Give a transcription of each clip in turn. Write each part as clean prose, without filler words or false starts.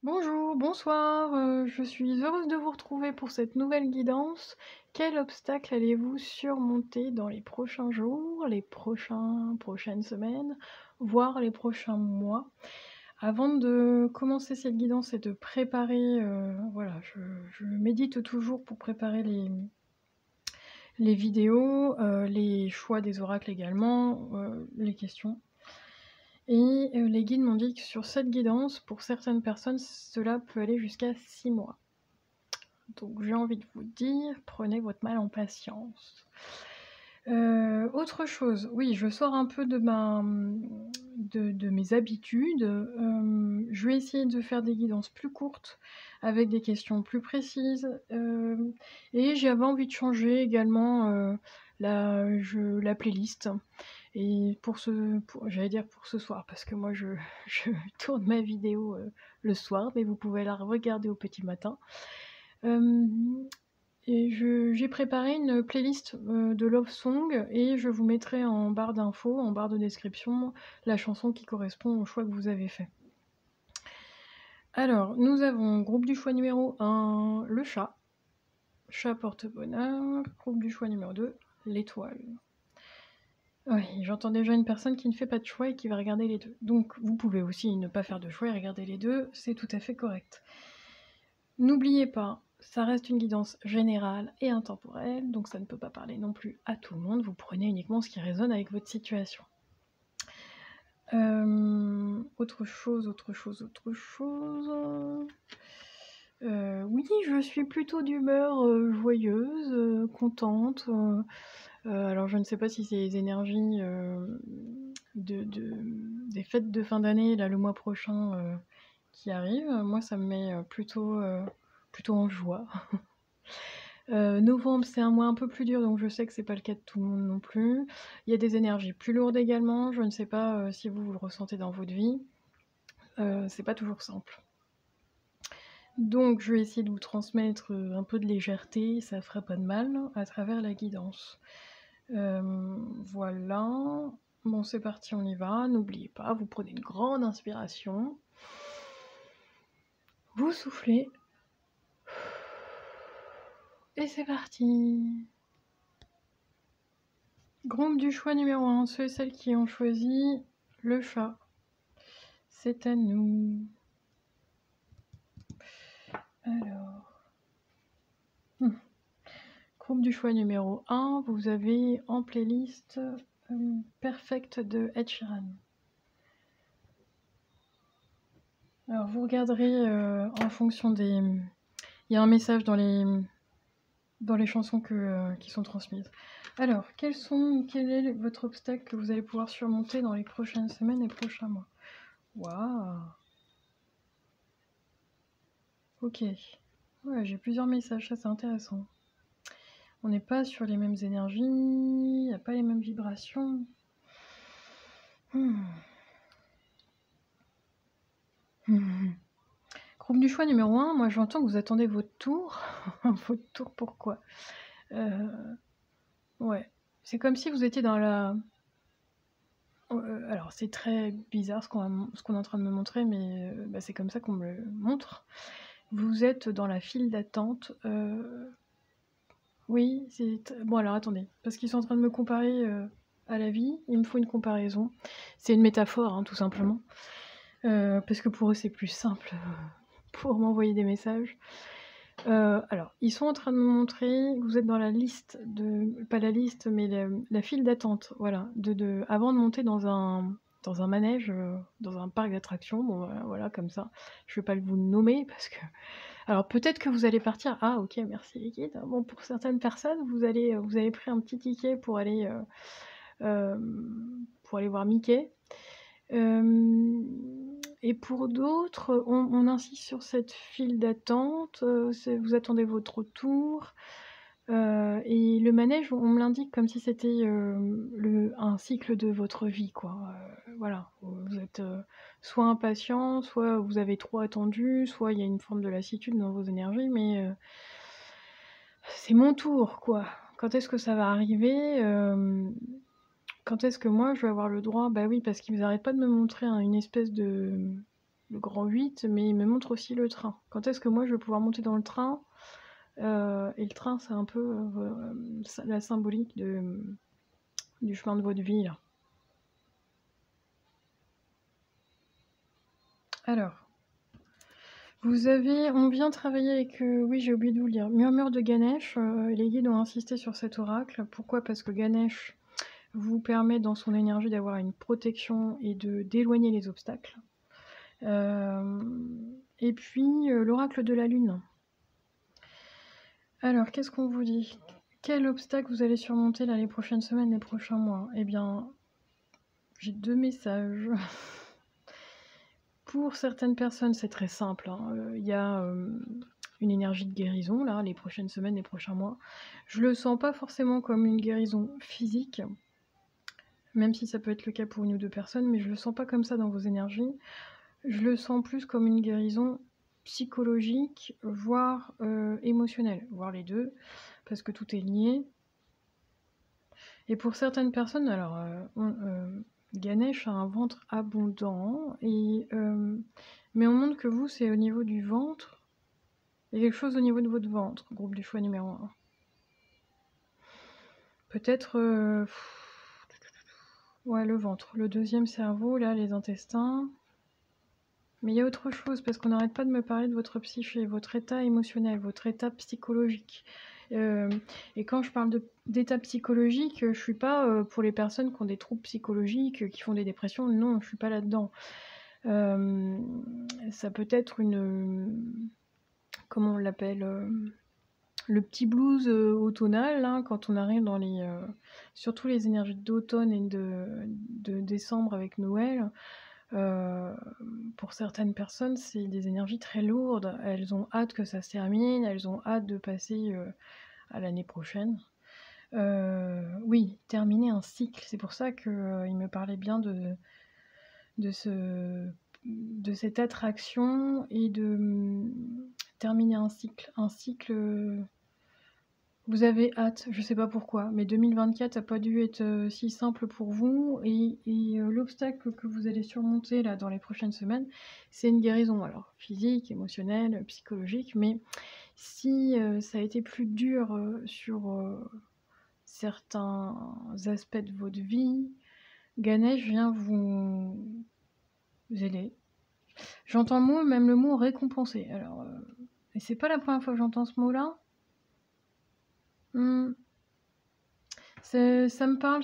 Bonjour, bonsoir, je suis heureuse de vous retrouver pour cette nouvelle guidance. Quel obstacle allez-vous surmonter dans les prochains jours, les prochaines semaines, voire les prochains mois? Avant de commencer cette guidance et de préparer, voilà, je médite toujours pour préparer les vidéos, les choix des oracles également, les questions. Et les guides m'ont dit que sur cette guidance, pour certaines personnes, cela peut aller jusqu'à 6 mois. Donc j'ai envie de vous dire, prenez votre mal en patience. Autre chose, oui, je sors un peu de mes habitudes, je vais essayer de faire des guidances plus courtes, avec des questions plus précises, et j'avais envie de changer également, la playlist. Et j'allais dire pour ce soir, parce que moi je tourne ma vidéo, le soir, mais vous pouvez la regarder au petit matin. Hem et j'ai préparé une playlist, de love song et je vous mettrai en barre d'infos, en barre de description, la chanson qui correspond au choix que vous avez fait. Alors, nous avons groupe du choix numéro 1, le chat. Chat porte-bonheur. Groupe du choix numéro 2, l'étoile. Oui, j'entends déjà une personne qui ne fait pas de choix et qui va regarder les 2. Donc vous pouvez aussi ne pas faire de choix et regarder les 2, c'est tout à fait correct. N'oubliez pas, ça reste une guidance générale et intemporelle, donc ça ne peut pas parler non plus à tout le monde, vous prenez uniquement ce qui résonne avec votre situation. Autre chose. Oui, je suis plutôt d'humeur, joyeuse, contente, alors je ne sais pas si c'est les énergies, des fêtes de fin d'année, là, le mois prochain, qui arrivent. Moi, ça me met, plutôt en joie. Novembre, c'est un mois un peu plus dur, donc je sais que c'est pas le cas de tout le monde non plus. Il y a des énergies plus lourdes également, je ne sais pas, si vous le ressentez dans votre vie. C'est pas toujours simple. Donc je vais essayer de vous transmettre, un peu de légèreté, ça fera pas de mal, à travers la guidance. Voilà. Bon, c'est parti, on y va. N'oubliez pas, vous prenez une grande inspiration. Vous soufflez. Et c'est parti. Groupe du choix numéro 1, ceux et celles qui ont choisi le chat. C'est à nous. Alors. Groupe du choix numéro 1, vous avez en playlist Perfect de Ed Sheeran. Alors vous regarderez en fonction des... Il y a un message dans les chansons qui sont transmises. Alors, quel est votre obstacle que vous allez pouvoir surmonter dans les prochaines semaines et prochains mois? Waouh. Ok. Ouais, j'ai plusieurs messages, ça c'est intéressant. On n'est pas sur les mêmes énergies, il n'y a pas les mêmes vibrations. Groupe du choix numéro 1, moi j'entends que vous attendez votre tour. Votre tour, pourquoi? Ouais. C'est comme si vous étiez dans la... alors c'est très bizarre ce qu'on est en train de me montrer, mais c'est comme ça qu'on me le montre. Vous êtes dans la file d'attente. Oui, bon alors attendez, parce qu'ils sont en train de me comparer à la vie, il me faut une comparaison. C'est une métaphore, hein, tout simplement. Parce que pour eux c'est plus simple pour m'envoyer des messages. Alors, ils sont en train de me montrer que vous êtes dans la liste pas la liste, mais la file d'attente, voilà, avant de monter dans un manège, dans un parc d'attractions, bon voilà, comme ça. Je vais pas vous le nommer parce que... Alors peut-être que vous allez partir... Ah OK, merci les guides. Bon, pour certaines personnes, vous avez pris un petit ticket pour aller voir Mickey. Et pour d'autres, on insiste sur cette file d'attente, vous attendez votre tour, et le manège, on me l'indique comme si c'était un cycle de votre vie, quoi. Voilà, vous êtes soit impatient, soit vous avez trop attendu, soit il y a une forme de lassitude dans vos énergies, mais c'est mon tour, quoi. Quand est-ce que ça va arriver? Quand est-ce que moi je vais avoir le droit? Bah oui, parce qu'ils arrêtent pas de me montrer une espèce de le grand 8, mais il me montre aussi le train. Quand est-ce que moi je vais pouvoir monter dans le train? Et le train, c'est un peu la symbolique du chemin de votre vie, là. Alors, on vient travailler avec, oui, j'ai oublié de vous le dire, Murmure de Ganesh. Les guides ont insisté sur cet oracle. Pourquoi? Parce que Ganesh vous permet dans son énergie d'avoir une protection et d'éloigner les obstacles. Et puis, l'oracle de la lune. Alors, qu'est-ce qu'on vous dit? Quel obstacle vous allez surmonter là les prochaines semaines, les prochains mois? Eh bien, j'ai 2 messages. Pour certaines personnes, c'est très simple, hein. Il y a une énergie de guérison là, les prochaines semaines, les prochains mois. Je le sens pas forcément comme une guérison physique, même si ça peut être le cas pour 1 ou 2 personnes, mais je le sens pas comme ça dans vos énergies. Je le sens plus comme une guérison psychologique, voire émotionnelle, voire les deux, parce que tout est lié. Et pour certaines personnes, alors, Ganesh a un ventre abondant, mais on montre que vous, c'est au niveau du ventre. Il y a quelque chose au niveau de votre ventre, groupe du choix numéro 1. Peut-être... ouais, le ventre. Le deuxième cerveau, là, les intestins. Mais il y a autre chose, parce qu'on n'arrête pas de me parler de votre psyché, votre état émotionnel, votre état psychologique. Et quand je parle d'état psychologique, je suis pas pour les personnes qui ont des troubles psychologiques, qui font des dépressions, non, je suis pas là-dedans. Ça peut être comment on l'appelle, le petit blues automnal, hein, quand on arrive dans surtout les énergies d'automne et de décembre avec Noël. Pour certaines personnes, c'est des énergies très lourdes. Elles ont hâte que ça se termine, elles ont hâte de passer à l'année prochaine. Oui, terminer un cycle. C'est pour ça qu'il me parlait bien de cette attraction et de terminer un cycle. Un cycle, vous avez hâte, je sais pas pourquoi, mais 2024 n'a pas dû être si simple pour vous, et l'obstacle que vous allez surmonter là dans les prochaines semaines, c'est une guérison, alors physique, émotionnelle, psychologique, mais si ça a été plus dur sur certains aspects de votre vie, Ganesh vient vous aider. J'entends même le mot récompenser, alors, et c'est pas la première fois que j'entends ce mot-là. Ça me parle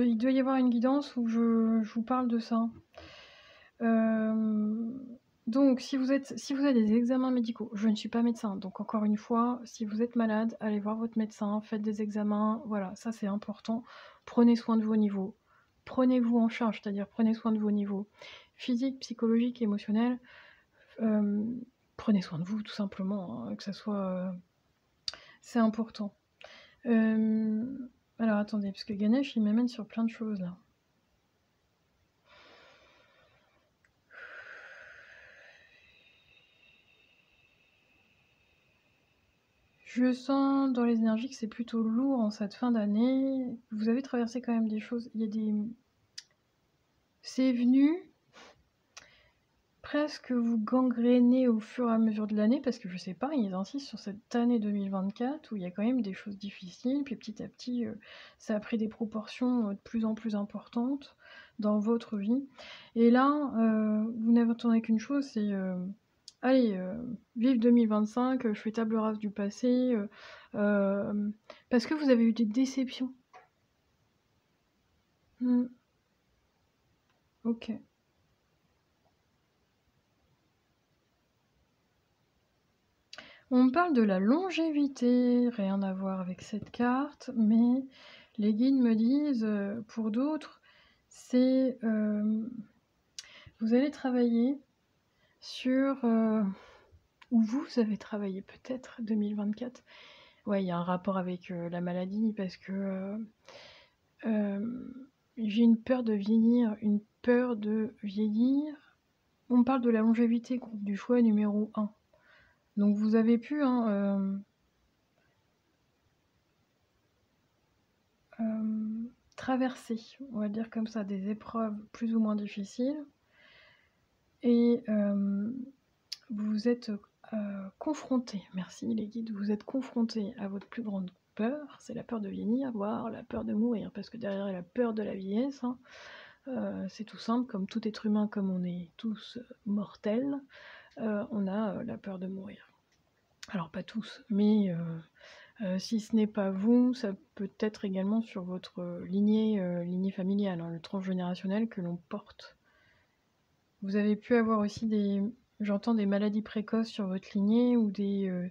il doit y avoir une guidance où je vous parle de ça. Donc si vous avez des examens médicaux, je ne suis pas médecin, donc encore une fois, si vous êtes malade, allez voir votre médecin, faites des examens, voilà, ça c'est important. Prenez soin de vos niveaux. Prenez-vous en charge, c'est-à-dire prenez soin de vos niveaux physiques, psychologiques, émotionnels. Prenez soin de vous tout simplement, hein, que ça soit... c'est important. Alors attendez, parce que Ganesh il m'amène sur plein de choses là. Je sens dans les énergies que c'est plutôt lourd en cette fin d'année. Vous avez traversé quand même des choses. Il y a des... C'est venu presque vous gangréner au fur et à mesure de l'année, parce que je sais pas, ils insistent sur cette année 2024 où il y a quand même des choses difficiles, puis petit à petit, ça a pris des proportions de plus en plus importantes dans votre vie. Et là, vous n'attendez qu'une chose, c'est... allez, vive 2025, je fais table rase du passé, parce que vous avez eu des déceptions. Ok. On me parle de la longévité, rien à voir avec cette carte, mais les guides me disent, pour d'autres, c'est... vous allez travailler sur... ou vous avez travaillé peut-être 2024. Ouais, il y a un rapport avec la maladie, parce que j'ai une peur de vieillir, une peur de vieillir. On me parle de la longévité, groupe du choix numéro 1. Donc vous avez pu traverser, on va dire comme ça, des épreuves plus ou moins difficiles. et vous êtes confronté, merci les guides, vous êtes confronté à votre plus grande peur, c'est la peur de vieillir, voire la peur de mourir, parce que derrière la peur de la vieillesse, hein, c'est tout simple, comme tout être humain, comme on est tous mortels, on a la peur de mourir. Alors pas tous, mais si ce n'est pas vous, ça peut être également sur votre lignée familiale, hein, le transgénérationnel que l'on porte. Vous avez pu avoir aussi j'entends des maladies précoces sur votre lignée ou des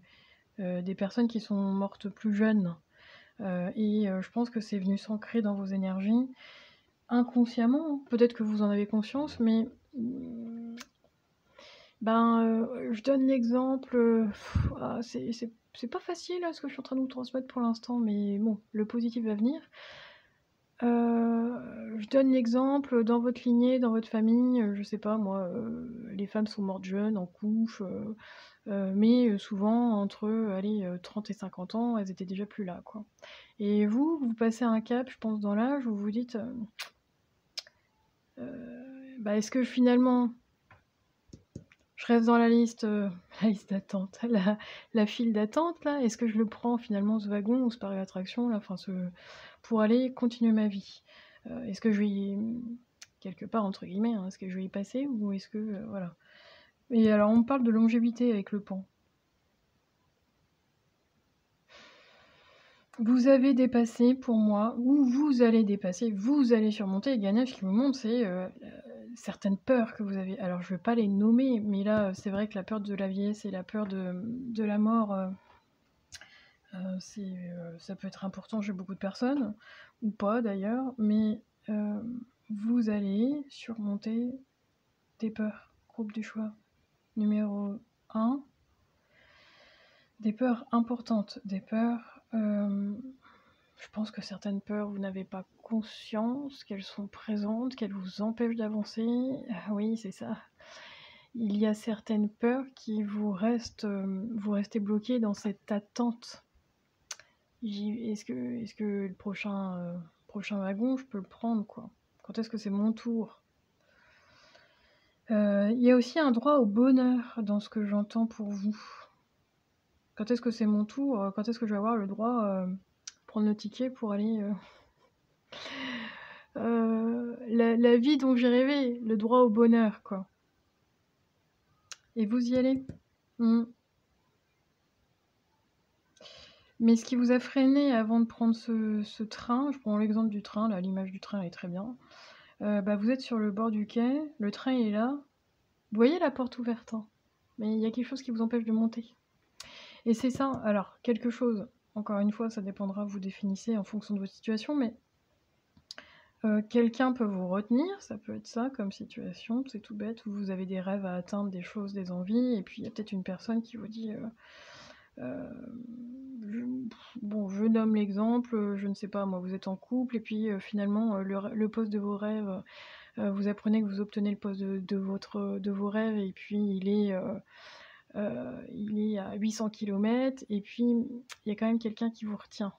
personnes qui sont mortes plus jeunes. Je pense que c'est venu s'ancrer dans vos énergies inconsciemment, hein. Peut-être que vous en avez conscience, mais je donne l'exemple, c'est pas facile là, ce que je suis en train de vous transmettre pour l'instant, mais bon, le positif va venir. Je donne l'exemple, dans votre lignée, dans votre famille, je sais pas moi, les femmes sont mortes jeunes, en couche, mais souvent entre, 30 et 50 ans, elles étaient déjà plus là, quoi. Et vous passez un cap, je pense, dans l'âge où vous vous dites, est-ce que finalement je reste dans la liste d'attente, la file d'attente là, est-ce que je le prends finalement ce wagon ou ce parc d'attractions là, pour aller continuer ma vie? Est-ce que je vais y quelque part entre guillemets, hein, est-ce que je vais y passer ou est-ce que voilà? Et alors on me parle de longévité avec le pan. Vous avez dépassé pour moi, ou vous allez dépasser, vous allez surmonter. Et Ganesh, ce qui me montre, c'est certaines peurs que vous avez. Alors, je ne vais pas les nommer, mais là, c'est vrai que la peur de la vieillesse et la peur de la mort, ça peut être important chez beaucoup de personnes, ou pas d'ailleurs, mais vous allez surmonter des peurs. Groupe du choix numéro 1, des peurs importantes, des peurs... je pense que certaines peurs, vous n'avez pas conscience qu'elles sont présentes, qu'elles vous empêchent d'avancer. Ah oui, c'est ça. Il y a certaines peurs qui vous vous restez bloqué dans cette attente. Est-ce que le prochain wagon, je peux le prendre, quoi? Quand est-ce que c'est mon tour? Il y a aussi un droit au bonheur dans ce que j'entends pour vous. Quand est-ce que c'est mon tour? Quand est-ce que je vais avoir le droit prendre le ticket pour aller la vie dont j'ai rêvé, le droit au bonheur, quoi. Et vous y allez. Mais ce qui vous a freiné avant de prendre ce train, je prends l'exemple du train, là, l'image du train est très bien. Vous êtes sur le bord du quai, le train est là. Vous voyez la porte ouverte, hein, mais il y a quelque chose qui vous empêche de monter. Et c'est ça, alors, quelque chose, encore une fois, ça dépendra, vous définissez en fonction de votre situation, mais quelqu'un peut vous retenir, ça peut être ça comme situation, c'est tout bête, où vous avez des rêves à atteindre, des choses, des envies, et puis il y a peut-être une personne qui vous dit je nomme l'exemple, je ne sais pas moi, vous êtes en couple, et puis finalement le poste de vos rêves, vous apprenez que vous obtenez le poste de vos rêves, et puis il est à 800 km, et puis il y a quand même quelqu'un qui vous retient.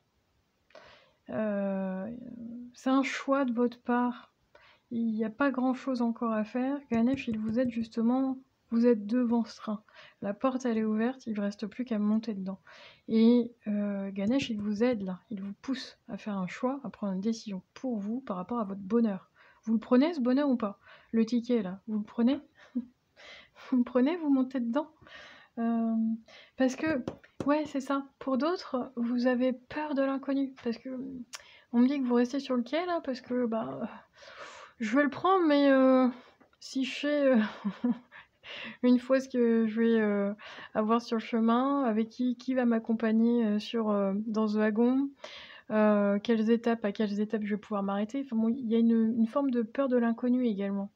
C'est un choix de votre part. Il n'y a pas grand-chose encore à faire. Ganesh, il vous aide justement, vous êtes devant ce train. La porte, elle est ouverte, il ne reste plus qu'à monter dedans. Et Ganesh, il vous aide là, il vous pousse à faire un choix, à prendre une décision pour vous par rapport à votre bonheur. Vous le prenez, ce bonheur, ou pas? Le ticket, là, vous le prenez? Vous le prenez, vous montez dedans? Parce que, ouais, c'est ça. Pour d'autres, vous avez peur de l'inconnu. Parce que on me dit que vous restez sur le quai, là, parce que, je vais le prendre, mais si je sais une fois ce que je vais avoir sur le chemin, avec qui va m'accompagner dans ce wagon, à quelles étapes je vais pouvoir m'arrêter. Enfin, bon, il y a une forme de peur de l'inconnu également.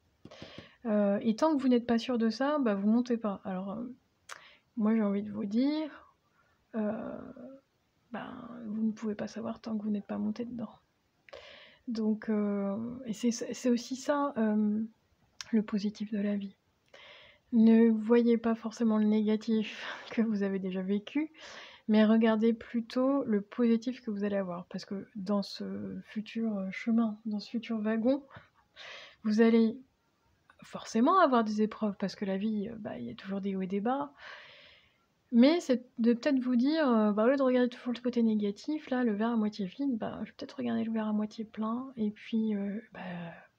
Et tant que vous n'êtes pas sûr de ça, vous montez pas. Alors, moi, j'ai envie de vous dire, vous ne pouvez pas savoir tant que vous n'êtes pas monté dedans. Donc, et c'est aussi ça, le positif de la vie. Ne voyez pas forcément le négatif que vous avez déjà vécu, mais regardez plutôt le positif que vous allez avoir. Parce que dans ce futur chemin, dans ce futur wagon, vous allez forcément avoir des épreuves parce que la vie, il y a toujours des hauts et des bas. Mais c'est de peut-être vous dire, au lieu de regarder toujours le côté négatif là, le verre à moitié vide, je vais peut-être regarder le verre à moitié plein et puis,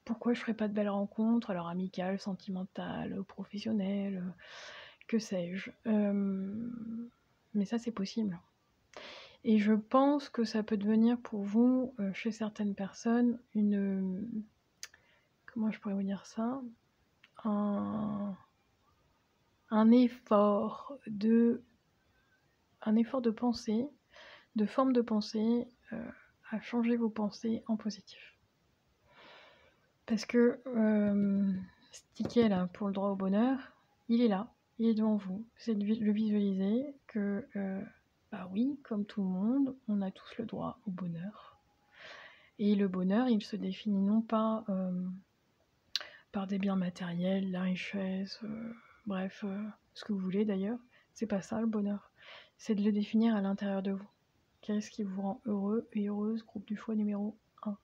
pourquoi je ferais pas de belles rencontres, alors amicales, sentimentales, professionnelles, que sais-je? Mais ça, c'est possible et je pense que ça peut devenir pour vous, chez certaines personnes, comment je pourrais vous dire ça? Un un effort de pensée, de forme de pensée, à changer vos pensées en positif. Parce que ce ticket là pour le droit au bonheur, il est là, il est devant vous. C'est de le visualiser que oui, comme tout le monde, on a tous le droit au bonheur. Et le bonheur, il se définit non pas par des biens matériels, la richesse, bref, ce que vous voulez d'ailleurs. C'est pas ça le bonheur. C'est de le définir à l'intérieur de vous. Qu'est-ce qui vous rend heureux et heureuse, groupe du choix numéro 1.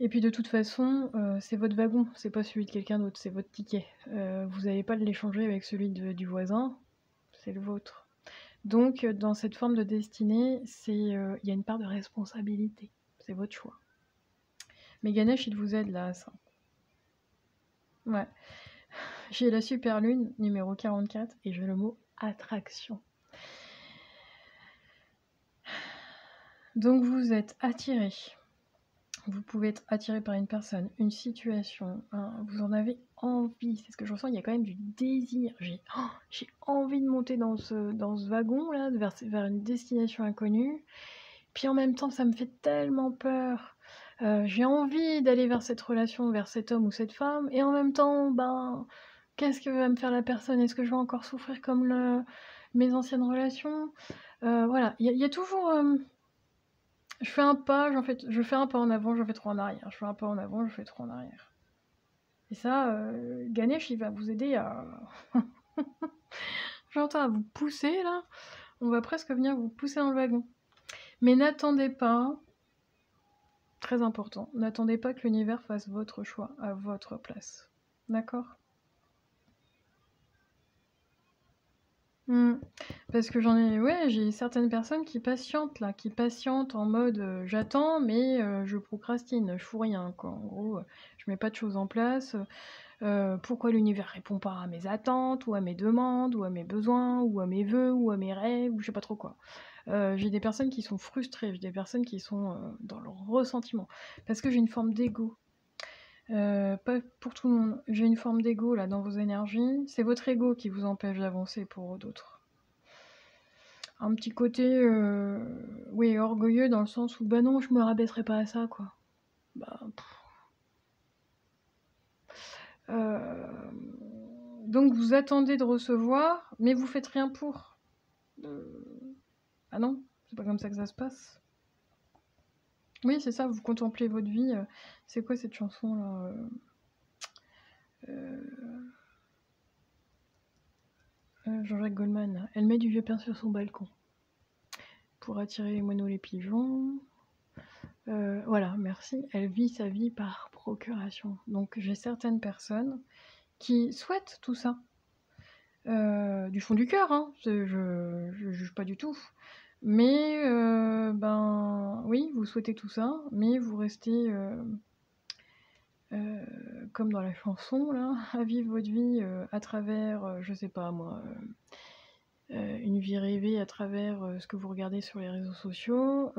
Et puis de toute façon, c'est votre wagon, c'est pas celui de quelqu'un d'autre, c'est votre ticket. Vous n'allez pas l'échanger avec celui du voisin, c'est le vôtre. Donc dans cette forme de destinée, il y a une part de responsabilité, c'est votre choix. Mais Ganesh, il vous aide là à ça. Ouais. J'ai la super lune, numéro 44, et j'ai le mot attraction. Donc vous êtes attiré. Vous pouvez être attiré par une personne, une situation, vous en avez envie, c'est ce que je ressens, il y a quand même du désir. J'ai envie de monter dans ce wagon-là, vers une destination inconnue. Puis en même temps, ça me fait tellement peur. J'ai envie d'aller vers cette relation, vers cet homme ou cette femme, et en même temps, qu'est-ce que va me faire la personne? Est-ce que je vais encore souffrir comme mes anciennes relations? Voilà, il y a toujours... je fais un pas en avant, j'en fais 3 en arrière. Je fais un pas en avant, je fais 3 en arrière. Et ça, Ganesh, il va vous aider à... J'entends à vous pousser, là. On va presque venir vous pousser dans le wagon. Mais n'attendez pas, très important, n'attendez pas que l'univers fasse votre choix à votre place. D'accord ? Parce que j'ai certaines personnes qui patientent là, en mode j'attends mais je procrastine, je fous rien quoi. En gros, je mets pas de choses en place. Pourquoi l'univers répond pas à mes attentes ou à mes demandes ou à mes besoins ou à mes vœux ou à mes rêves ou je sais pas trop quoi. J'ai des personnes qui sont frustrées, j'ai des personnes qui sont dans leur ressentiment parce que j'ai une forme d'ego. Pas pour tout le monde. J'ai une forme d'ego là dans vos énergies. C'est votre ego qui vous empêche d'avancer pour d'autres. Un petit côté, orgueilleux dans le sens où non, je me rabaisserai pas à ça quoi. Donc vous attendez de recevoir, mais vous faites rien pour. Ah non, c'est pas comme ça que ça se passe. Oui, c'est ça, vous contemplez votre vie. C'est quoi cette chanson là Jean-Jacques Goldman. Elle met du vieux pain sur son balcon pour attirer les moineaux, les pigeons. Voilà, merci. Elle vit sa vie par procuration. Donc j'ai certaines personnes qui souhaitent tout ça. Du fond du cœur, hein. Je juge pas du tout. Mais oui, vous souhaitez tout ça, mais vous restez comme dans la chanson là, à vivre votre vie à travers, je sais pas moi, une vie rêvée à travers ce que vous regardez sur les réseaux sociaux.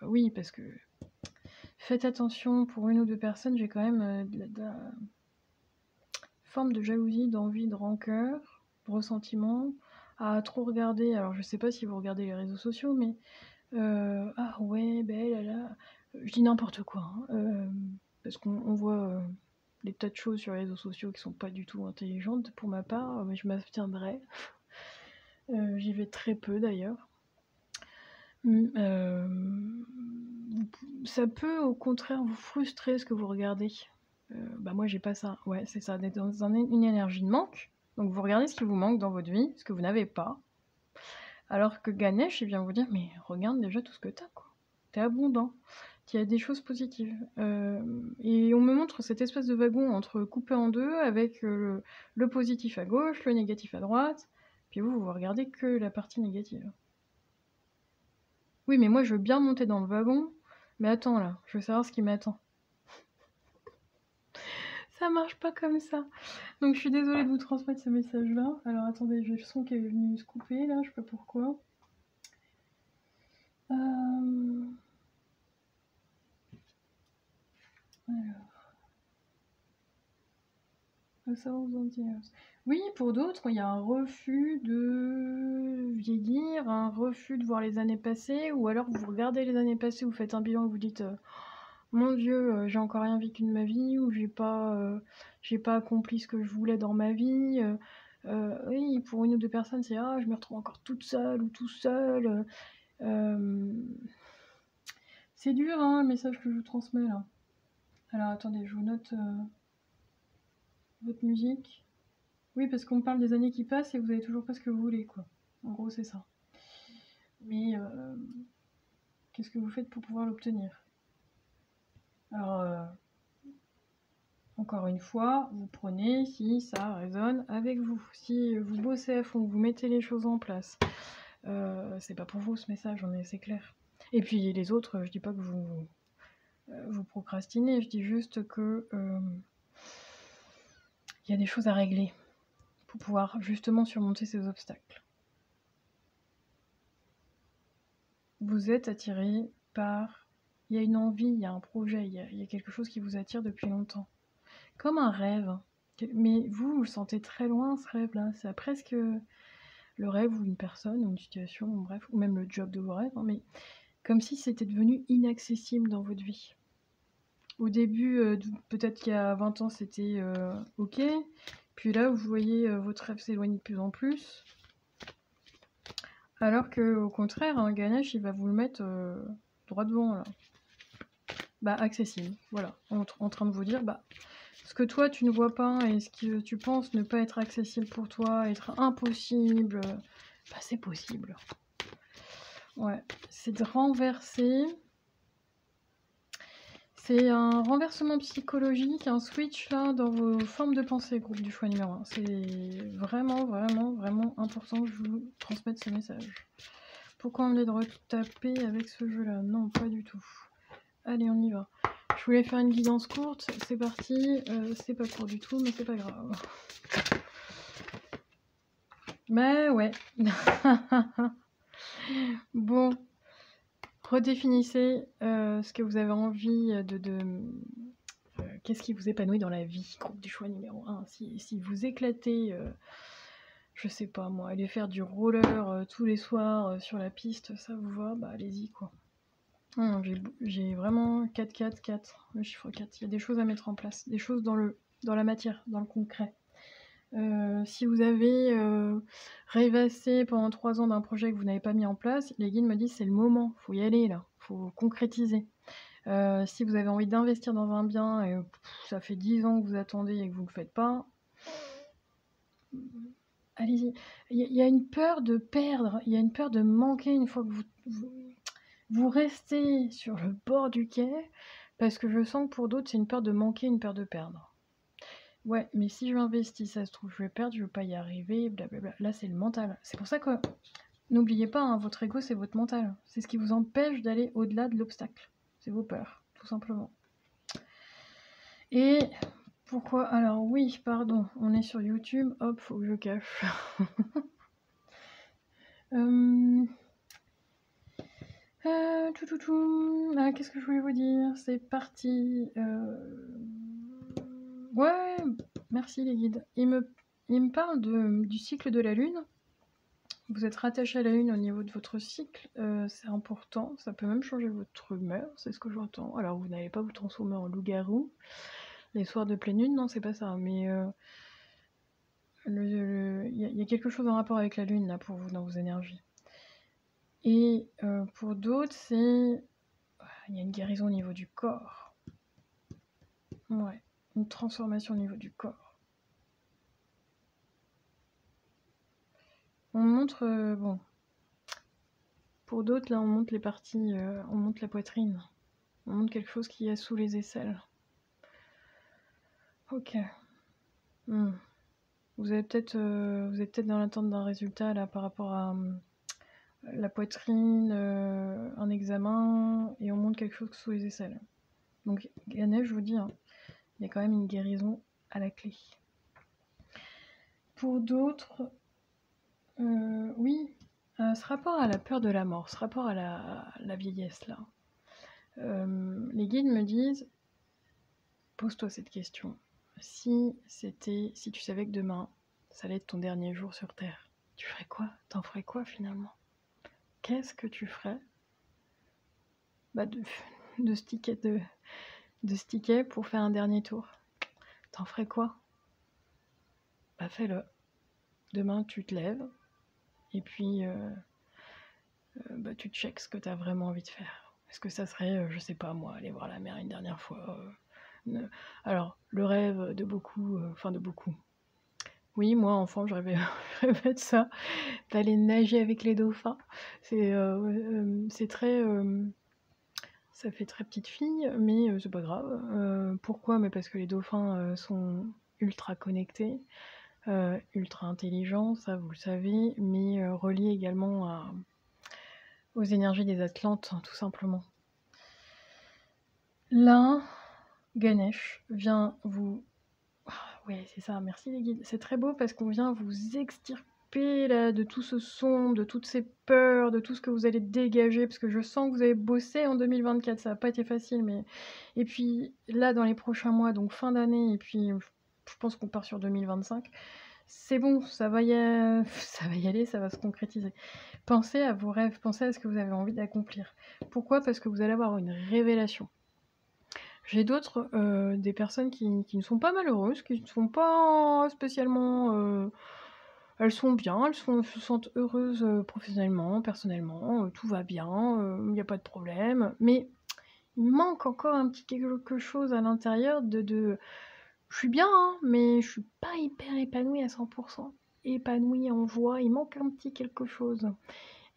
Oui, parce que faites attention, pour une ou deux personnes, j'ai quand même de la forme de jalousie, d'envie, de rancœur, de ressentiment, à trop regarder. Alors je sais pas si vous regardez les réseaux sociaux, mais ah ouais, là, je dis n'importe quoi, hein, parce qu'on voit des tas de choses sur les réseaux sociaux qui sont pas du tout intelligentes pour ma part, mais je m'abstiendrai. J'y vais très peu d'ailleurs. Ça peut au contraire vous frustrer ce que vous regardez. Moi j'ai pas ça. Ouais, c'est ça, d'être dans une énergie de manque. Donc vous regardez ce qui vous manque dans votre vie, ce que vous n'avez pas. Alors que Ganesh, il vient vous dire, mais regarde déjà tout ce que t'as, quoi. T'es abondant. qu'il y a des choses positives. Et on me montre cette espèce de wagon entre coupé en deux avec le positif à gauche, le négatif à droite. Puis vous regardez que la partie négative. Oui, mais moi je veux bien monter dans le wagon. Mais attends là, je veux savoir ce qui m'attend. Ça marche pas comme ça. Donc je suis désolée de vous transmettre ce message-là. Alors attendez, j'ai le son qui est venu se couper là, je sais pas pourquoi. Alors. Oui, pour d'autres, il y a un refus de vieillir, un refus de voir les années passées, ou alors vous regardez les années passées, vous faites un bilan et vous dites mon Dieu, j'ai encore rien vécu de ma vie, ou j'ai pas accompli ce que je voulais dans ma vie. Oui, pour une ou deux personnes, c'est je me retrouve encore toute seule ou tout seul. C'est dur, hein, le message que je vous transmets là. Alors attendez, je vous note votre musique. Oui, parce qu'on parle des années qui passent et vous avez toujours pas ce que vous voulez, quoi. En gros, c'est ça. Mais qu'est-ce que vous faites pour pouvoir l'obtenir? Alors, encore une fois, vous prenez si ça résonne avec vous. Si vous bossez à fond, vous mettez les choses en place, c'est pas pour vous ce message, c'est clair. Et puis les autres, je dis pas que vous procrastinez, je dis juste que il y a des choses à régler pour pouvoir justement surmonter ces obstacles. Vous êtes attiré par... Il y a une envie, il y a un projet, il y a quelque chose qui vous attire depuis longtemps. Comme un rêve. Mais vous le sentez très loin, ce rêve-là. C'est presque le rêve ou une personne ou une situation, bref, ou même le job de vos rêves. Hein, mais comme si c'était devenu inaccessible dans votre vie. Au début, peut-être qu'il y a 20 ans, c'était ok. Puis là, vous voyez votre rêve s'éloigner de plus en plus. Alors qu'au contraire, un Ganesh, il va vous le mettre droit devant, là. Bah, accessible, voilà. En train de vous dire, bah, ce que toi, tu ne vois pas et ce que tu penses ne pas être accessible pour toi, être impossible, bah, c'est possible. Ouais, c'est de renverser... C'est un renversement psychologique, un switch là dans vos formes de pensée, groupe du choix numéro 1. C'est vraiment, vraiment, vraiment important que je vous transmette ce message. Pourquoi on est de retaper avec ce jeu-là? Non, pas du tout. Allez, on y va. Je voulais faire une guidance courte, c'est parti. C'est pas court du tout, mais c'est pas grave. Mais ouais. Bon. Redéfinissez ce que vous avez envie qu'est-ce qui vous épanouit dans la vie, groupe du choix numéro 1. Si vous éclatez, je sais pas moi, aller faire du roller tous les soirs sur la piste, ça vous va, bah allez-y quoi. J'ai vraiment 4, 4, 4, le chiffre 4. Il y a des choses à mettre en place, des choses dans la matière, dans le concret. Si vous avez rêvassé pendant 3 ans d'un projet que vous n'avez pas mis en place, les guides me disent c'est le moment, faut y aller là, faut concrétiser. Si vous avez envie d'investir dans un bien et ça fait 10 ans que vous attendez et que vous ne le faites pas, allez-y. Il y a une peur de perdre, il y a une peur de manquer une fois que vous restez sur le bord du quai, parce que je sens que pour d'autres c'est une peur de manquer, une peur de perdre. Ouais, mais si je m'investis, ça se trouve, je vais perdre, je vais pas y arriver, blablabla. Là, c'est le mental. C'est pour ça que, n'oubliez pas, hein, votre ego, c'est votre mental. C'est ce qui vous empêche d'aller au-delà de l'obstacle. C'est vos peurs, tout simplement. Et pourquoi... Alors oui, pardon, on est sur YouTube. Hop, faut que je cache. Qu'est-ce que je voulais vous dire? C'est parti. Ouais, merci les guides. Il me parle du cycle de la Lune. Vous êtes rattaché à la Lune au niveau de votre cycle, c'est important. Ça peut même changer votre humeur, c'est ce que j'entends. Alors vous n'allez pas vous transformer en loup-garou les soirs de pleine lune, non, c'est pas ça. Mais il y a quelque chose en rapport avec la Lune là pour vous dans vos énergies. Et pour d'autres, il y a une guérison au niveau du corps. Ouais, une transformation au niveau du corps. On montre, bon, pour d'autres là on monte les parties, on monte la poitrine. On montre quelque chose qui est sous les aisselles. Ok. Vous êtes peut-être dans l'attente d'un résultat là par rapport à la poitrine, un examen, et on montre quelque chose sous les aisselles. Donc Ganesh, je vous dis, hein, il y a quand même une guérison à la clé. Pour d'autres, oui, ce rapport à la peur de la mort, ce rapport à la vieillesse là. Les guides me disent, pose-toi cette question. Si tu savais que demain, ça allait être ton dernier jour sur Terre, tu ferais quoi? T'en ferais quoi finalement? Qu'est-ce que tu ferais de ce ticket pour faire un dernier tour? T'en ferais quoi? Fais-le. Demain, tu te lèves et puis tu checkes ce que t'as vraiment envie de faire. Est-ce que ça serait, je sais pas moi, aller voir la mer une dernière fois? Alors, le rêve de beaucoup, de beaucoup. Oui, moi, enfant, je rêvais de ça, d'aller nager avec les dauphins. C'est très... ça fait très petite fille, mais c'est pas grave. Pourquoi? Mais parce que les dauphins sont ultra connectés, ultra intelligents, ça vous le savez, mais reliés également aux énergies des Atlantes, tout simplement. Là, Ganesh vient vous... ouais, c'est ça, merci les guides. C'est très beau parce qu'on vient vous extirper là, de tout ce son, de toutes ces peurs, de tout ce que vous allez dégager, parce que je sens que vous avez bossé en 2024, ça n'a pas été facile, mais... Et puis là, dans les prochains mois, donc fin d'année, et puis je pense qu'on part sur 2025, c'est bon, ça va y aller, ça va se concrétiser. Pensez à vos rêves, pensez à ce que vous avez envie d'accomplir. Pourquoi? Parce que vous allez avoir une révélation. J'ai d'autres, des personnes qui ne sont pas malheureuses, qui ne sont pas spécialement... elles sont bien, elles se sentent heureuses professionnellement, personnellement, tout va bien, il n'y a pas de problème. Mais il manque encore un petit quelque chose à l'intérieur de... Je suis bien, hein, mais je suis pas hyper épanouie à 100%. Épanouie en joie, il manque un petit quelque chose.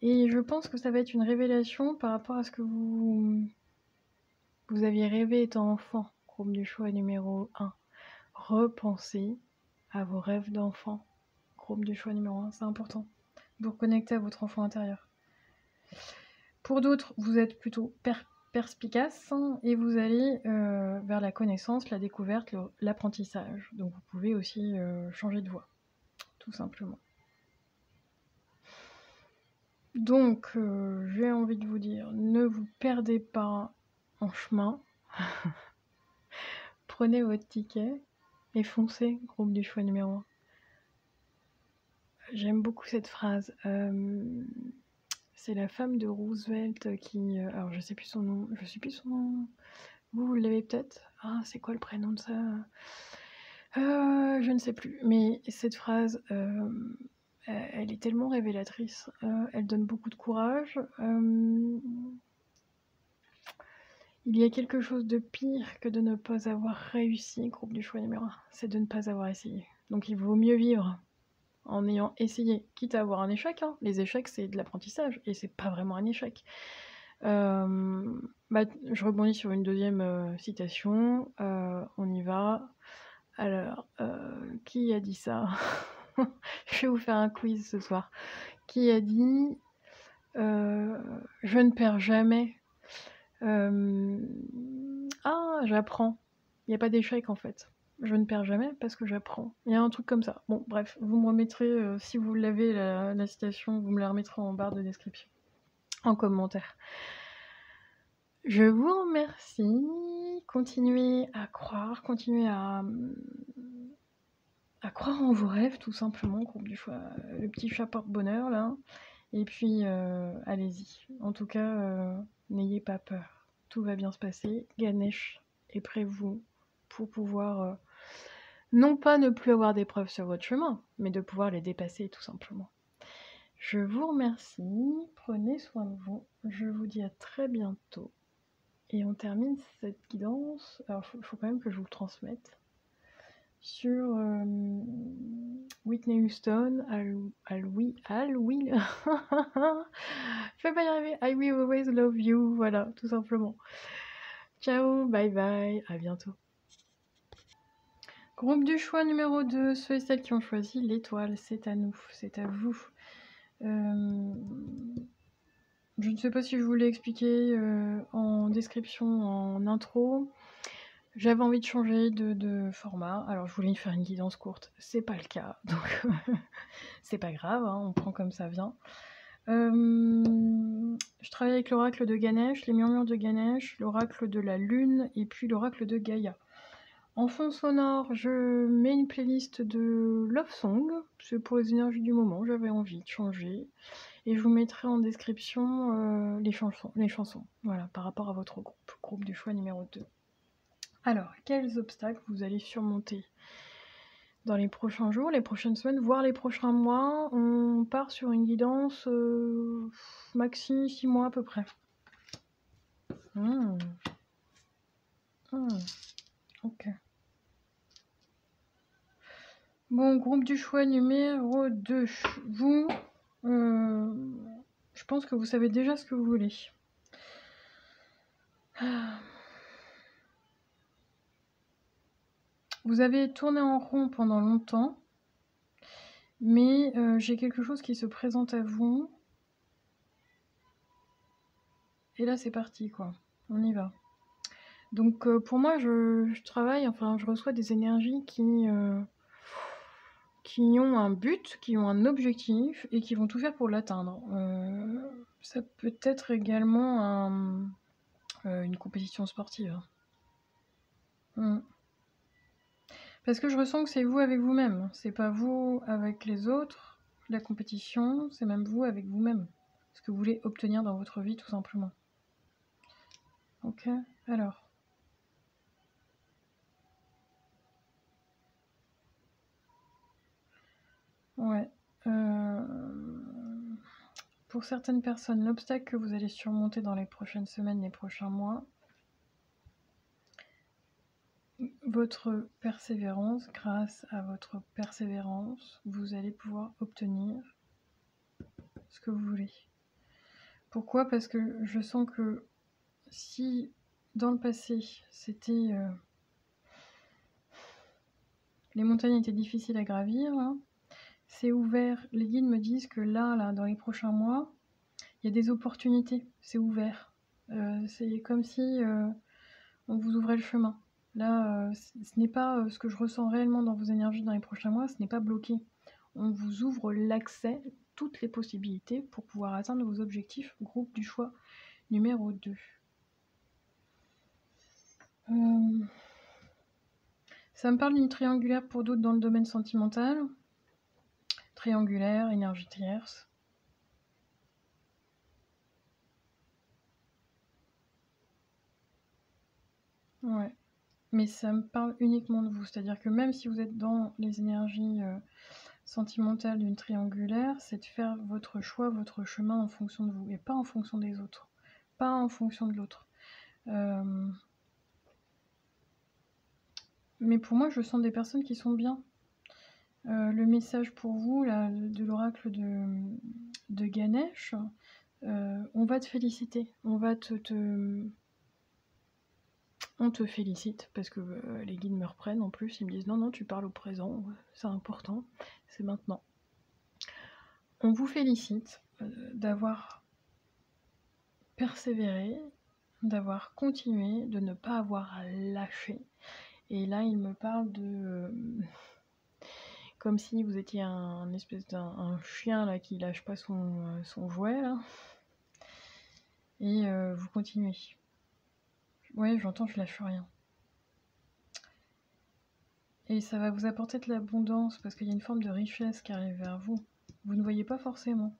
Et je pense que ça va être une révélation par rapport à ce que vous aviez rêvé étant enfant. Groupe du choix numéro 1. Repensez à vos rêves d'enfant. Groupe du choix numéro 1, c'est important. Vous reconnectez à votre enfant intérieur. Pour d'autres, vous êtes plutôt perspicace et vous allez vers la connaissance, la découverte, l'apprentissage. Donc vous pouvez aussi changer de voie, tout simplement. Donc j'ai envie de vous dire, ne vous perdez pas en chemin. Prenez votre ticket et foncez, groupe du choix numéro 1. J'aime beaucoup cette phrase. C'est la femme de Roosevelt qui... alors je sais plus son nom. Vous l'avez peut-être? Ah, c'est quoi le prénom de ça? Je ne sais plus. Mais cette phrase, elle est tellement révélatrice. Elle donne beaucoup de courage. Il y a quelque chose de pire que de ne pas avoir réussi, groupe du choix numéro 1. C'est de ne pas avoir essayé. Donc il vaut mieux vivre en ayant essayé, quitte à avoir un échec. Hein. Les échecs, c'est de l'apprentissage, et c'est pas vraiment un échec. Je rebondis sur une deuxième citation. On y va. Alors, qui a dit ça? Je vais vous faire un quiz ce soir. Qui a dit je ne perds jamais. J'apprends. Il n'y a pas d'échec en fait. Je ne perds jamais parce que j'apprends. Il y a un truc comme ça. Bon, bref, vous me remettrez, si vous l'avez, la citation, vous me la remettrez en barre de description, en commentaire. Je vous remercie. Continuez à croire, continuez à croire en vos rêves, tout simplement, groupe du choix. Le petit chat porte-bonheur, là. Et puis, allez-y. En tout cas, n'ayez pas peur. Tout va bien se passer. Ganesh est près de vous pour pouvoir, non pas ne plus avoir d'épreuves sur votre chemin, mais de pouvoir les dépasser, tout simplement. Je vous remercie. Prenez soin de vous. Je vous dis à très bientôt. Et on termine cette guidance. Alors, il faut quand même que je vous le transmette. Sur Whitney Houston, I'll will. Je vais pas y arriver. I will always love you. Voilà, tout simplement. Ciao, bye bye, à bientôt. Groupe du choix numéro 2, ceux et celles qui ont choisi l'étoile, c'est à nous, c'est à vous. Je ne sais pas si je vous l'ai expliqué en description, en intro. J'avais envie de changer de format, alors je voulais faire une guidance courte, c'est pas le cas, donc c'est pas grave, hein, on prend comme ça vient. Je travaille avec l'oracle de Ganesh, les murmures de Ganesh, l'oracle de la lune et puis l'oracle de Gaïa. En fond sonore, je mets une playlist de love song, c'est pour les énergies du moment, j'avais envie de changer. Et je vous mettrai en description les chansons, voilà, par rapport à votre groupe du choix numéro 2. Alors, quels obstacles vous allez surmonter dans les prochains jours, les prochaines semaines, voire les prochains mois? On part sur une guidance maxi 6 mois à peu près. Ok. Bon, groupe du choix numéro 2. Vous, je pense que vous savez déjà ce que vous voulez. Vous avez tourné en rond pendant longtemps, mais j'ai quelque chose qui se présente à vous. Et là, c'est parti, quoi. On y va. Donc, pour moi, je travaille, enfin, je reçois des énergies qui ont un but, qui ont un objectif et qui vont tout faire pour l'atteindre. Ça peut être également une compétition sportive. Parce que je ressens que c'est vous avec vous-même. C'est pas vous avec les autres, la compétition, c'est même vous avec vous-même. Ce que vous voulez obtenir dans votre vie, tout simplement. Ok, alors. Ouais. Pour certaines personnes, l'obstacle que vous allez surmonter dans les prochaines semaines, les prochains mois, votre persévérance, grâce à votre persévérance, vous allez pouvoir obtenir ce que vous voulez. Pourquoi? Parce que je sens que si dans le passé, c'était... les montagnes étaient difficiles à gravir, hein, c'est ouvert. Les guides me disent que là, dans les prochains mois, il y a des opportunités, c'est ouvert. C'est comme si on vous ouvrait le chemin. Là, ce n'est pas ce que je ressens réellement dans vos énergies dans les prochains mois, ce n'est pas bloqué. On vous ouvre l'accès, toutes les possibilités pour pouvoir atteindre vos objectifs. Groupe du choix numéro 2. Ça me parle d'une triangulaire pour d'autres dans le domaine sentimental. Triangulaire, énergie tierce. Ouais. Mais ça me parle uniquement de vous. C'est-à-dire que même si vous êtes dans les énergies sentimentales d'une triangulaire, c'est de faire votre choix, votre chemin en fonction de vous et pas en fonction des autres. Pas en fonction de l'autre. Mais pour moi, je sens des personnes qui sont bien. Le message pour vous, là, de l'oracle de Ganesh, on va te féliciter. On te félicite parce que les guides me reprennent en plus, ils me disent non, tu parles au présent, c'est important, c'est maintenant. On vous félicite d'avoir persévéré, d'avoir continué, de ne pas avoir lâché. Et là, il me parle de... comme si vous étiez un espèce d'un chien là qui lâche pas son jouet là. Et vous continuez. Ouais, j'entends, je lâche rien. Et ça va vous apporter de l'abondance parce qu'il y a une forme de richesse qui arrive vers vous. Vous ne voyez pas forcément.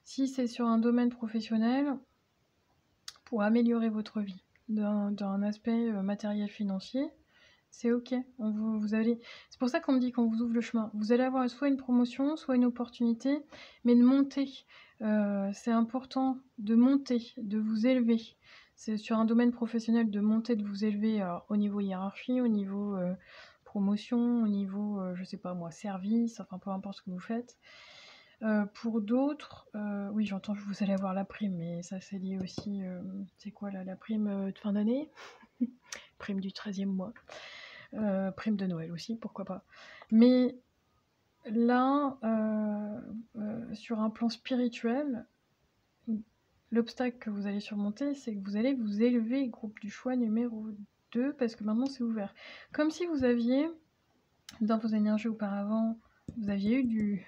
Si c'est sur un domaine professionnel, pour améliorer votre vie, d'un aspect matériel financier, c'est ok. Vous allez... C'est pour ça qu'on me dit qu'on vous ouvre le chemin. Vous allez avoir soit une promotion, soit une opportunité, mais de monter. C'est important de monter, de vous élever. C'est sur un domaine professionnel de monter, de vous élever au niveau hiérarchie, au niveau promotion, au niveau, je sais pas moi, service, enfin peu importe ce que vous faites. Pour d'autres, oui, j'entends que vous allez avoir la prime, mais ça c'est lié aussi, c'est quoi là, la prime de fin d'année? Prime du 13e mois. Prime de Noël aussi, pourquoi pas. Mais là, sur un plan spirituel, l'obstacle que vous allez surmonter, c'est que vous allez vous élever, groupe du choix numéro 2, parce que maintenant c'est ouvert. Comme si vous aviez, dans vos énergies auparavant, vous aviez eu du...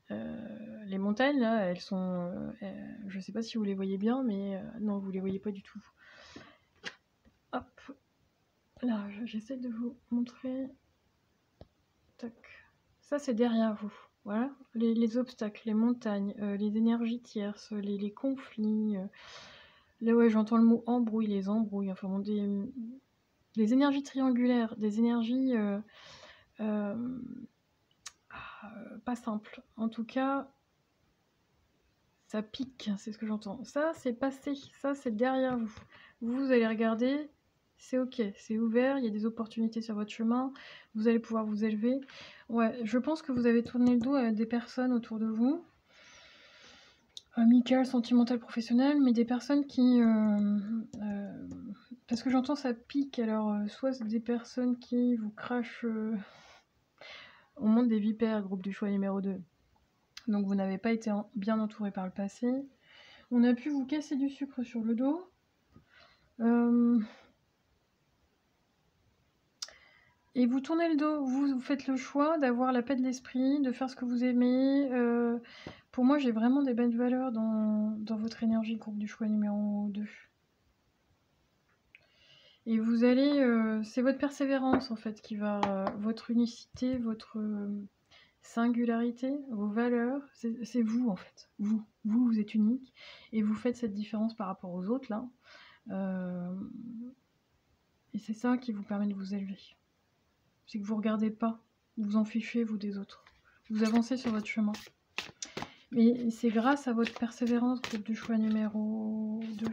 les montagnes, là, elles sont... je sais pas si vous les voyez bien, mais non, vous les voyez pas du tout. Hop. Là, j'essaie de vous montrer. Tac. Ça, c'est derrière vous. Voilà. Les obstacles, les montagnes, les énergies tierces, les conflits. Là, ouais, j'entends le mot embrouille, les embrouilles. Enfin, bon, des énergies triangulaires, des énergies pas simples. En tout cas, ça pique, c'est ce que j'entends. Ça, c'est passé. Ça, c'est derrière vous. Vous allez regarder. C'est ok, c'est ouvert, il y a des opportunités sur votre chemin, vous allez pouvoir vous élever. Ouais, je pense que vous avez tourné le dos à des personnes autour de vous, amicales, sentimentales, professionnelles, mais des personnes qui... parce que j'entends ça pique, alors soit c'est des personnes qui vous crachent... on monte des vipères, groupe du choix numéro 2. Donc vous n'avez pas été bien entouré par le passé. On a pu vous casser du sucre sur le dos. Et vous tournez le dos, vous faites le choix d'avoir la paix de l'esprit, de faire ce que vous aimez. Pour moi, j'ai vraiment des belles valeurs dans votre énergie, groupe du choix numéro 2. Et vous allez... c'est votre persévérance, en fait, qui va... votre unicité, votre singularité, vos valeurs. C'est vous, en fait. Vous êtes unique. Et vous faites cette différence par rapport aux autres, là. Et c'est ça qui vous permet de vous élever. C'est que vous regardez pas, vous en fichez vous des autres. Vous avancez sur votre chemin. Mais c'est grâce à votre persévérance, groupe du choix numéro 2.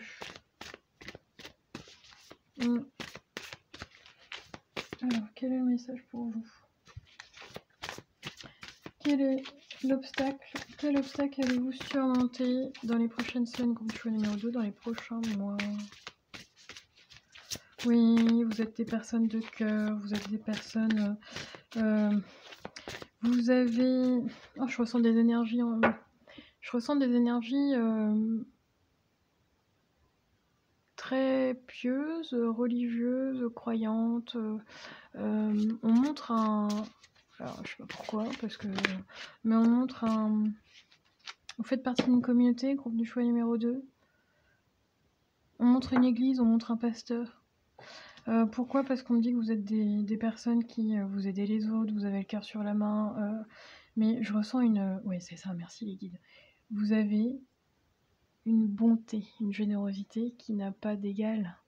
Alors, quel est le message pour vous? Quel est l'obstacle? Quel obstacle allez-vous surmonter dans les prochaines semaines, groupe du choix numéro 2, dans les prochains mois? Oui, vous êtes des personnes de cœur, vous êtes des personnes... vous avez... Oh, je ressens des énergies en... Je ressens des énergies très pieuses, religieuses, croyantes. On montre un... Alors, je sais pas pourquoi, parce que... Mais on montre un... Vous faites partie d'une communauté, groupe du choix numéro 2. On montre une église, on montre un pasteur. Pourquoi? Parce qu'on me dit que vous êtes des personnes qui vous aidez les autres, vous avez le cœur sur la main. Mais je ressens une... Oui, c'est ça, merci les guides. Vous avez une bonté, une générosité qui n'a pas d'égal.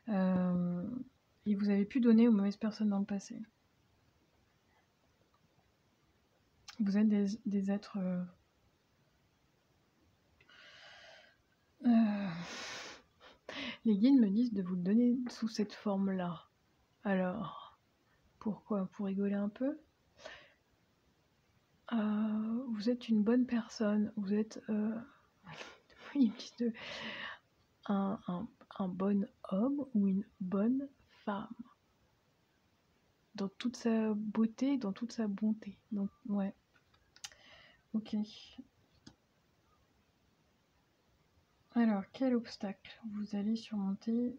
Et vous avez pu donner aux mauvaises personnes dans le passé. Vous êtes des êtres... Les guides me disent de vous le donner sous cette forme-là. Alors, pourquoi? Pour rigoler un peu? Vous êtes une bonne personne. Vous êtes... Ils me disent un bon homme ou une bonne femme. Dans toute sa beauté, dans toute sa bonté. Donc, ouais. Ok. Alors, quel obstacle vous allez surmonter?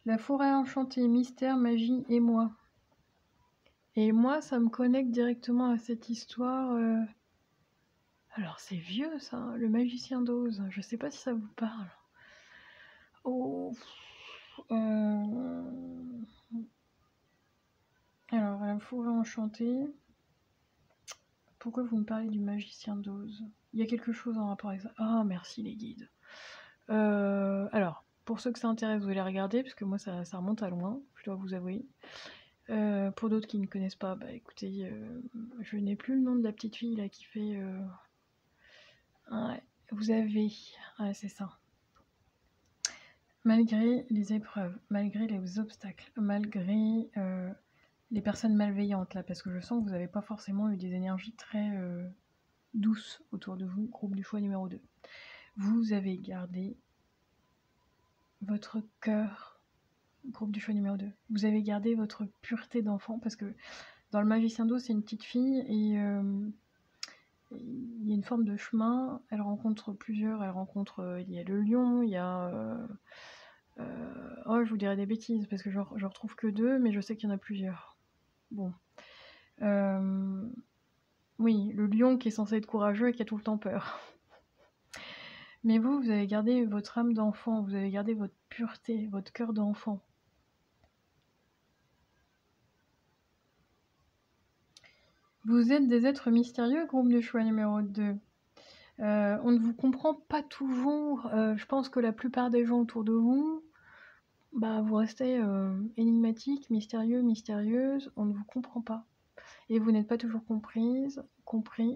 La forêt enchantée, mystère, magie et moi. Et moi, ça me connecte directement à cette histoire. Alors, c'est vieux, ça, le magicien d'Oz. Je sais pas si ça vous parle. Oh. Alors, la forêt enchantée. Pourquoi vous me parlez du magicien d'Oz? Il y a quelque chose en rapport avec ça. Ah, merci les guides. Alors, pour ceux que ça intéresse, vous allez regarder, parce que moi, ça remonte à loin, je dois vous avouer. Pour d'autres qui ne connaissent pas, bah écoutez, je n'ai plus le nom de la petite fille là qui fait... Ouais, vous avez... Ouais, c'est ça. Malgré les épreuves, malgré les obstacles, malgré les personnes malveillantes, là, parce que je sens que vous n'avez pas forcément eu des énergies très douces autour de vous, groupe du choix numéro 2. Vous avez gardé votre cœur, groupe du choix numéro 2. Vous avez gardé votre pureté d'enfant, parce que dans le magicien d'eau, c'est une petite fille, et il y a une forme de chemin, elle rencontre plusieurs, il y a le lion, il y a... oh, je vous dirais des bêtises, parce que je retrouve que 2, mais je sais qu'il y en a plusieurs. Bon. Oui, le lion qui est censé être courageux et qui a tout le temps peur. Mais vous avez gardé votre âme d'enfant, vous avez gardé votre pureté, votre cœur d'enfant. Vous êtes des êtres mystérieux, groupe de choix numéro 2. On ne vous comprend pas toujours. Je pense que la plupart des gens autour de vous, vous restez énigmatique, mystérieux, mystérieuse. On ne vous comprend pas. Et vous n'êtes pas toujours compris.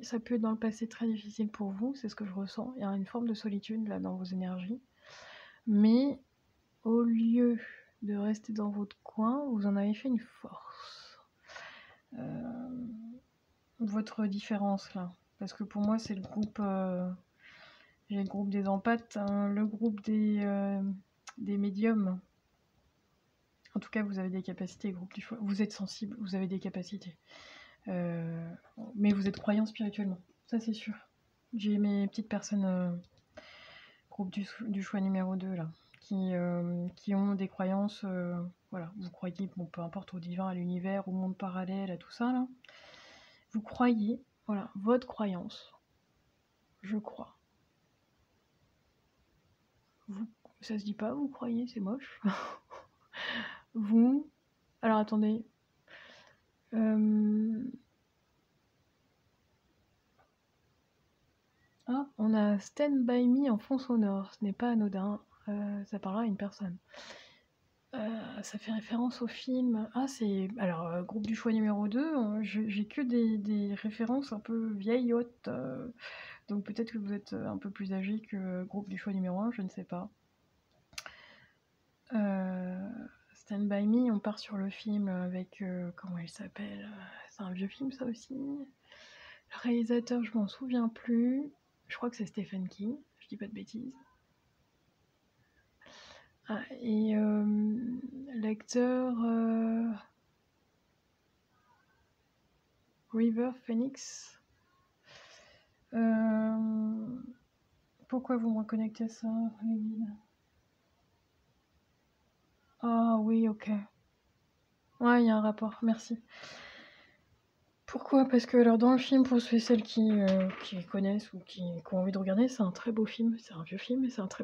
Ça peut être dans le passé très difficile pour vous, c'est ce que je ressens. Il y a une forme de solitude là dans vos énergies. Mais au lieu de rester dans votre coin, vous en avez fait une force. Votre différence là. Parce que pour moi, c'est le groupe... j'ai le groupe des empathes, hein, le groupe des médiums. En tout cas, vous avez des capacités, groupe du choix. Vous êtes sensible, vous avez des capacités. Mais vous êtes croyant spirituellement, ça c'est sûr. J'ai mes petites personnes, groupe du choix numéro 2 là, qui ont des croyances, voilà, vous croyez, bon, peu importe, au divin, à l'univers, au monde parallèle, à tout ça là. Vous croyez, voilà, votre croyance, je crois. Vous, ça se dit pas, vous croyez, c'est moche. Vous, alors attendez, ah, on a Stand By Me en fond sonore, ce n'est pas anodin, ça parlera à une personne. Ça fait référence au film. Ah, c'est. Alors, groupe du choix numéro 2, j'ai que des références un peu vieillottes. Donc peut-être que vous êtes un peu plus âgé que groupe du choix numéro 1, je ne sais pas. Stand By Me, on part sur le film avec. Comment il s'appelle? C'est un vieux film, ça aussi. Le réalisateur, je m'en souviens plus. Je crois que c'est Stephen King, je dis pas de bêtises. Ah, et l'acteur River Phoenix. Pourquoi vous me reconnectez à ça, les guides? Ah oui, ok. Ouais, il y a un rapport, merci. Pourquoi? Parce que alors dans le film, pour ceux et celles qui connaissent ou qui ont envie de regarder, c'est un très beau film. C'est un vieux film, mais c'est un très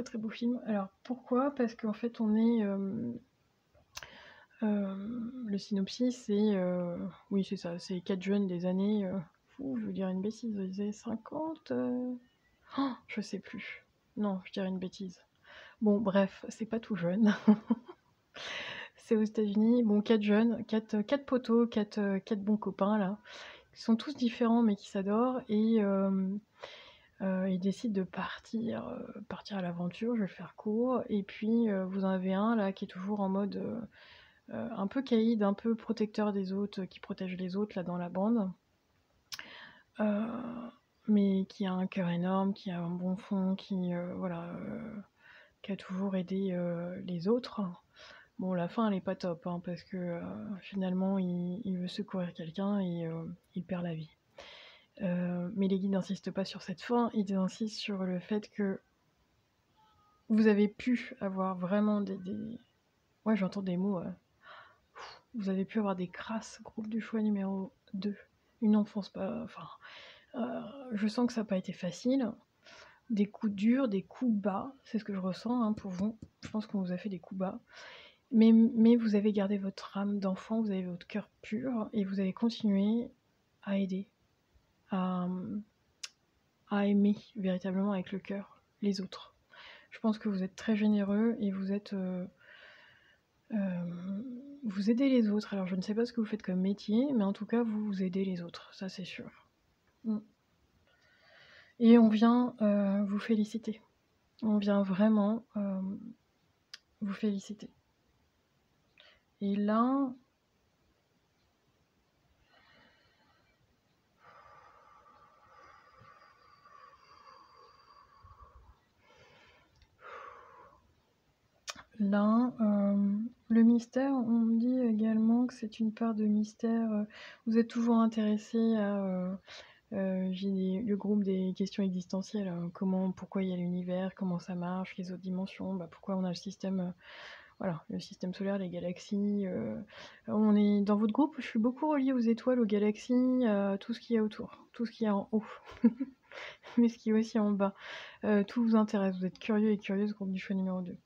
très beau film. Alors pourquoi? Parce qu'en fait, on est... le synopsis, c'est... oui, c'est ça, c'est 4 jeunes des années... je veux dire une bêtise, ils avaient 50... Oh, je sais plus. Non, je dirais une bêtise. Bon, bref, c'est pas tout jeune. C'est aux États-Unis. Bon, 4 jeunes, 4 potos, 4 bons copains, là, qui sont tous différents mais qui s'adorent. Et ils décident de partir à l'aventure, je vais le faire court. Et puis, vous en avez un, là, qui est toujours en mode un peu caïd, un peu protecteur des autres, qui protège les autres, là, dans la bande. Mais qui a un cœur énorme, qui a un bon fond, qui, qui a toujours aidé les autres. Bon, la fin, elle est pas top, hein, parce que finalement, il veut secourir quelqu'un et il perd la vie. Mais les guides n'insistent pas sur cette fin, ils insistent sur le fait que vous avez pu avoir vraiment des... Ouais, j'entends des mots. Vous avez pu avoir des crasses, groupe du choix numéro 2. Une enfance pas... Enfin, je sens que ça n'a pas été facile. Des coups durs, des coups bas, c'est ce que je ressens hein, pour vous. Je pense qu'on vous a fait des coups bas. Mais vous avez gardé votre âme d'enfant, vous avez votre cœur pur et vous avez continué à aider, à aimer véritablement avec le cœur les autres. Je pense que vous êtes très généreux et vous êtes... vous aidez les autres. Alors je ne sais pas ce que vous faites comme métier, mais en tout cas vous aidez les autres, ça c'est sûr. Et on vient vous féliciter. On vient vraiment vous féliciter. Et là, le mystère, on me dit également que c'est une part de mystère. Vous êtes toujours intéressé à le groupe des questions existentielles, comment, pourquoi il y a l'univers, comment ça marche, les autres dimensions, pourquoi on a le système, voilà, le système solaire, les galaxies. On est dans votre groupe, je suis beaucoup reliée aux étoiles, aux galaxies, à tout ce qu'il y a autour, tout ce qu'il y a en haut, mais ce qui est aussi en bas. Tout vous intéresse, vous êtes curieux et curieuse, groupe du choix numéro 2.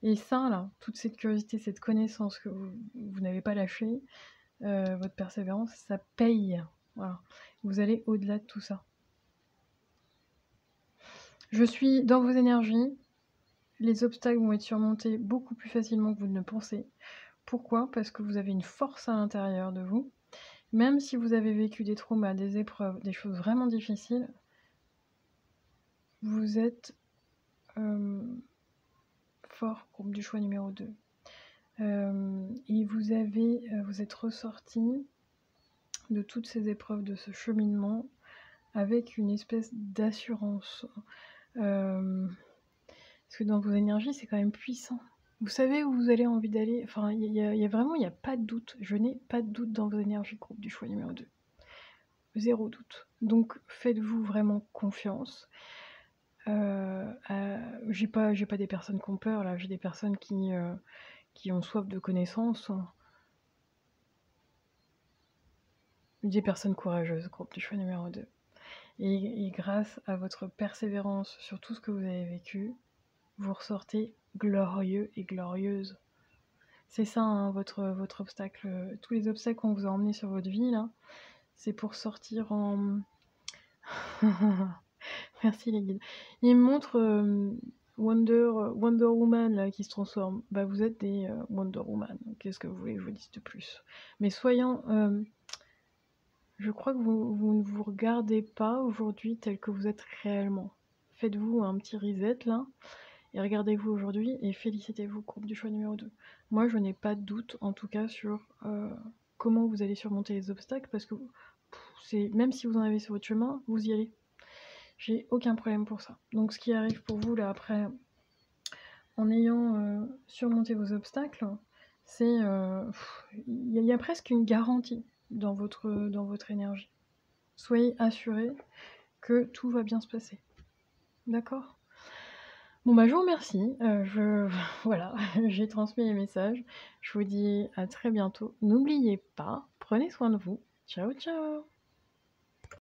Et ça, là, toute cette curiosité, cette connaissance que vous n'avez pas lâchée, votre persévérance, ça paye. Voilà. Vous allez au-delà de tout ça. Je suis dans vos énergies. Les obstacles vont être surmontés beaucoup plus facilement que vous ne le pensez. Pourquoi ? Parce que vous avez une force à l'intérieur de vous. Même si vous avez vécu des traumas, des épreuves, des choses vraiment difficiles, vous êtes fort, groupe du choix numéro 2. Et vous êtes ressorti de toutes ces épreuves, de ce cheminement, avec une espèce d'assurance. Parce que dans vos énergies, c'est quand même puissant. Vous savez où vous avez envie d'aller. Enfin, il y a pas de doute. Je n'ai pas de doute dans vos énergies, groupe du choix numéro 2. Zéro doute. Donc, faites-vous vraiment confiance. J'ai pas des personnes qui ont peur, là. J'ai des personnes qui ont soif de connaissances. Des personnes courageuses, groupe du choix numéro 2. Et grâce à votre persévérance sur tout ce que vous avez vécu, vous ressortez glorieux et glorieuse. C'est ça, hein, votre obstacle. Tous les obstacles qu'on vous a emmenés sur votre vie, là, c'est pour sortir en... Merci les guides. Ils me montrent Wonder Woman là, qui se transforme. Vous êtes des Wonder Woman. Qu'est-ce que vous voulez que je vous dise de plus ? Mais soyons... je crois que vous ne vous regardez pas aujourd'hui tel que vous êtes réellement. Faites-vous un petit reset là, et regardez-vous aujourd'hui et félicitez-vous, groupe du choix numéro 2. Moi, je n'ai pas de doute, en tout cas, sur comment vous allez surmonter les obstacles, parce que même si vous en avez sur votre chemin, vous y allez. J'ai aucun problème pour ça. Donc, ce qui arrive pour vous, là, après, en ayant surmonté vos obstacles, c'est... Il y a presque une garantie dans votre énergie. Soyez assurés que tout va bien se passer. D'accord ? Bon je vous remercie. Voilà, j'ai transmis les messages. Je vous dis à très bientôt. N'oubliez pas, prenez soin de vous. Ciao, ciao!